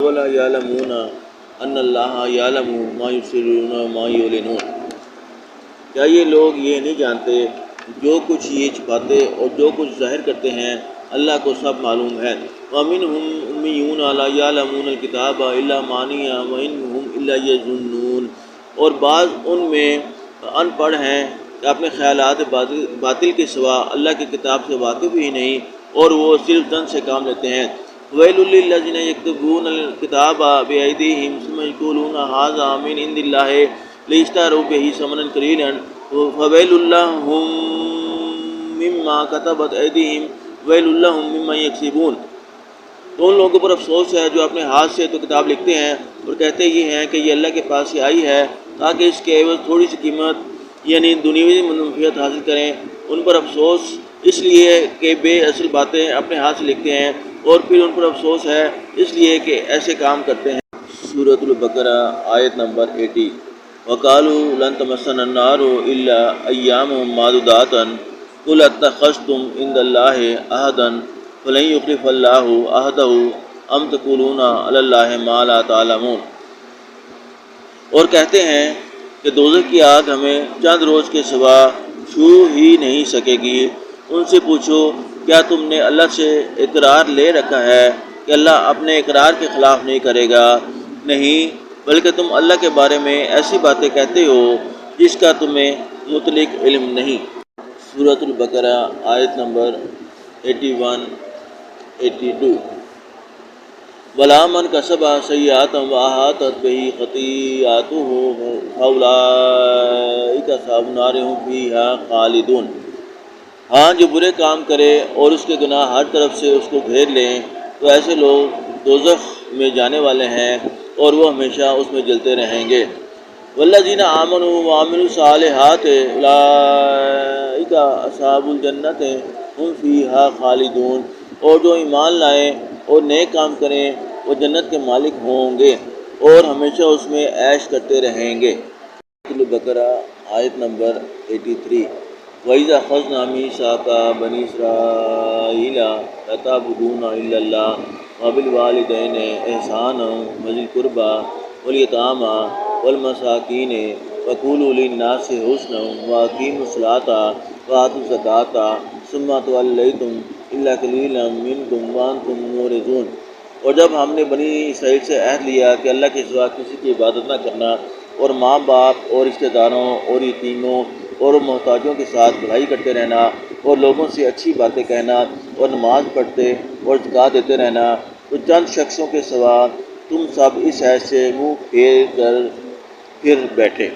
ولا یعلمون ان اللہ یعلم ما یسرون وما یعلنون۔ کیا یہ لوگ یہ نہیں جانتے جو کچھ یہ چھپاتے اور جو کچھ ظاہر کرتے ہیں اللہ کو سب معلوم ہے۔ وَمِنْهُمْ أُمِّيُّونَ لَا يَعْلَمُونَ الْكِتَابَ إِلَّا أَمَانِيَّ وَإِنْهُمْ إِلَّا يَظُنُّونَ۔ اور بعض ان میں ان پڑھ ہیں کہ اپنے خیالات باطل کے سوا اللہ کی کتاب سے واقف ہی نہیں اور وہ صرف ظن سے کام لیتے ہیں۔ وَيْلٌ لِّلَّذِينَ يَكْتُبُونَ الْكِتَابَ بِأَيْدِيهِمْ ثُمَّ يَقُولُونَ هَٰذَا مِنْ عِندِ اللَّهِ لِيَشْتَرُوا بِهِ ثَمَنًا قَلِيلًا فَوَيْلٌ لَّهُم مِّمَّا كَتَبَتْ أَيْدِيهِمْ وَيْلٌ لَّهُم مِّمَّا يَكْسِبُونَ۔ تو ان لوگوں پر افسوس ہے جو اپنے ہاتھ سے تو کتاب لکھتے ہیں اور کہتے یہ ہیں کہ یہ اللہ کے پاس سے آئی ہے تاکہ اس کے عوض تھوڑی سی قیمت یعنی دنیاوی منفعت حاصل کریں۔ ان پر افسوس اس لیے کہ بے اصل باتیں اپنے ہاتھ سے لکھتے ہیں اور پھر ان پر افسوس ہے اس لیے کہ ایسے کام کرتے ہیں۔ سورۃ البقرہ آیت نمبر 80۔ وَقَالُوا لَن تَمَسَّنَا النَّارُ إِلَّا أَيَّامًا مَّعْدُودَاتًا قُلْ أَتَّخَذْتُمْ عِندَ اللَّهِ عَهْدًا فَلَن يُخْلِفَ اللَّهُ عَهْدَهُ أَمْ تَقُولُونَ عَلَى اللَّهِ مَا لَا تَعْلَمُونَ۔ اور کہتے ہیں کہ دوزخ کی آگ ہمیں چند روز کے سوا چھو ہی نہیں سکے گی۔ ان سے پوچھو کیا تم نے اللہ سے اقرار لے رکھا ہے کہ اللہ اپنے اقرار کے خلاف نہیں کرے گا؟ نہیں، بلکہ تم اللہ کے بارے میں ایسی باتیں کہتے ہو جس کا تمہیں مطلق علم نہیں۔ سورۃ البقرہ آیت نمبر 81 82۔ وَلَا مَنْ كَسَبَ سَيِّئَةً وَأَحَاطَتْ بِهِ خَطِيئَتُهُ فَأُولَٰئِكَ أَصْحَابُ النَّارِ هُمْ فِيهَا خَالِدُونَ۔ ہاں جو برے کام کرے اور اس کے گناہ ہر طرف سے اس کو گھیر لیں تو ایسے لوگ دوزخ میں جانے والے ہیں اور وہ ہمیشہ اس میں جلتے رہیں گے۔ وَالَّذِينَ آمَنُوا وَعَمِلُوا الصَّالِحَاتِ أُولَٰئِكَ أَصْحَابُ الْجَنَّةِ هُمْ فِيهَا خَالِدُونَ۔ اور جو ایمان لائیں اور نیک کام کریں وہ جنت کے مالک ہوں گے اور ہمیشہ اس میں عیش کرتے رہیں گے۔ سورۃ البقرہ آیت نمبر 83۔ وَإِذَا أَخَذْنَا مِيثَاقَ بَنِي إِسْرَائِيلَ لَا تَعْبُدُونَ إِلَّا اللَّهَ وَبِالْوَالِدَيْنِ إِحْسَانًا وَذِي الْقُرْبَىٰ وَالْيَتَامَىٰ وَالْمَسَاكِينِ وَقُولُوا لِلنَّاسِ حُسْنًا وَأَقِيمُوا الصَّلَاةَ وَآتُوا الزَّكَاةَ ثُمَّ تَوَلَّيْتُمْ إِلَّا قَلِيلًا مِّنكُمْ وَأَنتُم مُّعْرِضُونَ۔ اور جب ہم نے بنی اسرائیل سے عہد لیا کہ اللہ کے سوا کسی کی عبادت نہ کرنا اور ماں باپ اور رشتہ داروں اور یتیموں اور محتاجوں کے ساتھ بھلائی کرتے رہنا اور لوگوں سے اچھی باتیں کہنا اور نماز پڑھتے اور زکوٰۃ دیتے رہنا تو چند شخصوں کے سوا تم سب اس عہد سے منہ پھیر کر پھر بیٹھے۔